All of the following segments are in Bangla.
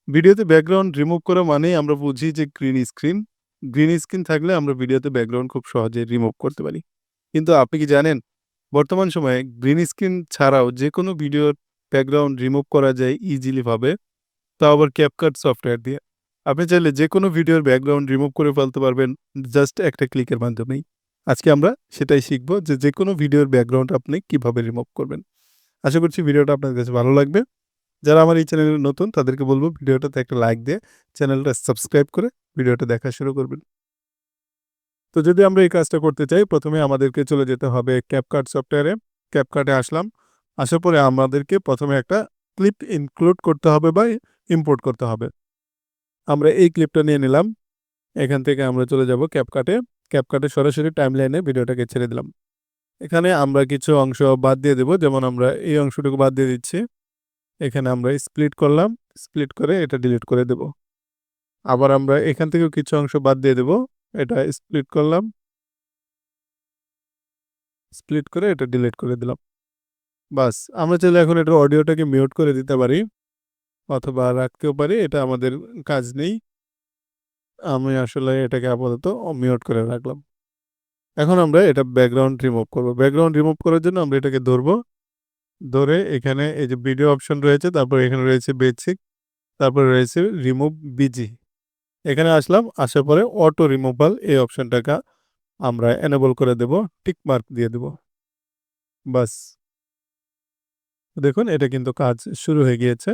ভিডিওতে ব্যাকগ্রাউন্ড রিমুভ করা মানেই আমরা বুঝি যে গ্রিন স্ক্রিন। গ্রিন স্ক্রিন থাকলে আমরা ভিডিওতে ব্যাকগ্রাউন্ড খুব সহজে রিমুভ করতে পারি। কিন্তু আপনি কি জানেন? বর্তমান সময়ে গ্রিন স্ক্রিন ছাড়াও যেকোনো ভিডিওর ব্যাকগ্রাউন্ড রিমুভ করা যায় ইজিলি ভাবে, তাও আবার CapCut সফটওয়্যার দিয়ে। আপনি চাইলে যেকোনো ভিডিওর ব্যাকগ্রাউন্ড রিমুভ করে ফেলতে পারবেন জাস্ট একটা ক্লিকের মাধ্যমেই। আজকে আমরা সেটাই শিখব যে যেকোনো ভিডিওর ব্যাকগ্রাউন্ড আপনি কিভাবে রিমুভ করবেন। আশা করছি ভিডিওটা আপনার কাছে ভালো লাগবে। যারা আমার এই চ্যানেলে নতুন তাদেরকে বলব ভিডিওটাতে একটা লাইক দিয়ে চ্যানেলটা সাবস্ক্রাইব করে ভিডিওটা দেখা শুরু করবেন। তো যদি আমরা এই কাজটা করতে চাই, ১ম এ আমাদেরকে চলে যেতে হবে CapCut সফটওয়্যারে। CapCut এ আসলাম। আসার পরে আমাদেরকে ১ম এ একটা ক্লিপ ইনক্লুড করতে হবে বা ইম্পোর্ট করতে হবে। আমরা এই ক্লিপটা নিয়ে নিলাম। এখান থেকে আমরা চলে যাব CapCut এ। CapCut এ সরাসরি টাইমলাইনে ভিডিওটাকে ছেড়ে দিলাম। এখানে আমরা কিছু অংশ বাদ দিয়ে দেব। যেমন আমরা এই অংশটুকু বাদ দিয়ে দিচ্ছি। এখানে আমরা স্প্লিট করলাম। স্প্লিট করে এটা ডিলিট করে দেব। আবার আমরা এখান থেকেও কিছু অংশ বাদ দিয়ে দেব। এটা স্প্লিট করলাম। স্প্লিট করে এটা ডিলিট করে দিলাম। বাস! আমরা চাইলে এখন এটার অডিওটাকে মিউট করে দিতে পারি অথবা রাখতেও পারি। এটা আমাদের কাজ নেই। আমি আসলে এটাকে আপাতত মিউট করে রাখলাম। এখন আমরা এটা ব্যাকগ্রাউন্ড রিমুভ করব। ব্যাকগ্রাউন্ড রিমুভ করার জন্য আমরা এটাকে ধরব। ধরে এখানে এই যে ভিডিও অপশন রয়েছে, তারপর এখানে রয়েছে বেসিক, তারপরে রয়েছে রিমুভ বিজি। এখানে আসলাম, আসার পরে অটো রিমুভাল এই অপশনটাকে আমরা এনেবল করে দেব। টিক মার্ক দিয়ে দেব। বাস! দেখুন এটা কিন্তু কাজ শুরু হয়ে গিয়েছে।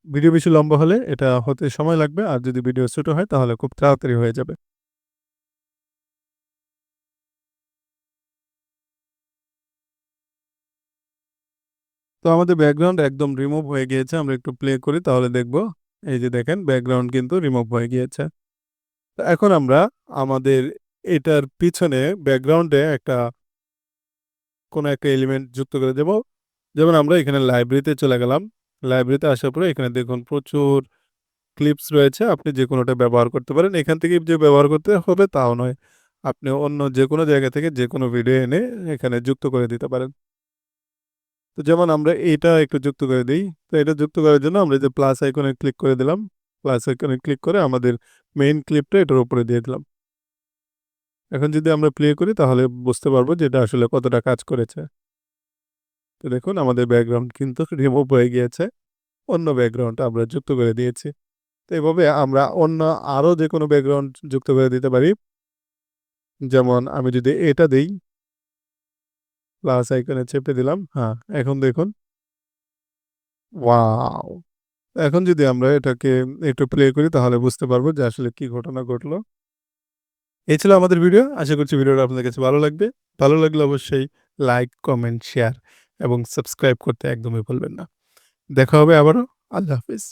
ভিডিও বেশি লম্বা হলে এটা হতে সময় লাগবে। আর যদি ভিডিও ছোট হয় তাহলে খুব তাড়াতাড়ি হয়ে যাবে। তো আমাদের ব্যাকগ্রাউন্ড একদম রিমুভ হয়ে গিয়েছে। আমরা একটু প্লে করি তাহলে দেখব। এই যে দেখেন ব্যাকগ্রাউন্ড কিন্তু রিমুভ হয়ে গিয়েছে। তো এখন আমরা আমাদের এটার পিছনে ব্যাকগ্রাউন্ডে কোনো একটা এলিমেন্ট যুক্ত করে দেব। যেমন আমরা এখানে লাইব্রেরিতে চলে গেলাম। লাইব্রেরিতে আসার পরে এখানে দেখুন প্রচুর ক্লিপস রয়েছে। আপনি যেকোনোটা ব্যবহার করতে পারেন। এখান থেকেই যে ব্যবহার করতে হবে তাও নয়। আপনি অন্য যেকোনো জায়গা থেকে যেকোনো ভিডিও এনে এখানে যুক্ত করে দিতে পারেন। তো যেমন আমরা এইটা একটু যুক্ত করে দেই। তো এটা যুক্ত করার জন্য আমরা এই যে প্লাস আইকনে ক্লিক করে দিলাম। প্লাস আইকনে ক্লিক করে আমাদের মেইন ক্লিপটা এটার উপরে দিয়ে দিলাম। এখন যদি আমরা প্লে করি তাহলে বুঝতে পারবো যে এটা আসলে কতটা কাজ করেছে। তো দেখুন আমাদের ব্যাকগ্রাউন্ড কিন্তু রিমুভ হয়ে গিয়েছে। অন্য ব্যাকগ্রাউন্ড আমরা যুক্ত করে দিয়েছি। তো এভাবে আমরা অন্য আরো যেকোনো ব্যাকগ্রাউন্ড যুক্ত করে দিতে পারি। যেমন আমি যদি এটা দেই, প্লাস আইকনে চেপে দিলাম। হ্যাঁ, এখন দেখুন। ওয়াও! এখন যদি আমরা এটাকে একটু প্লে করি তাহলে বুঝতে পারবো যে আসলে কি ঘটনা ঘটলো। এই ছিল আমাদের ভিডিও। আশা করছি ভিডিওটা আপনাদের কাছে ভালো লাগবে। ভালো লাগলে অবশ্যই লাইক, কমেন্ট, শেয়ার এবং সাবস্ক্রাইব করতে একদমই ভুলবেন না। দেখা হবে আবারও। আল্লাহ হাফেজ।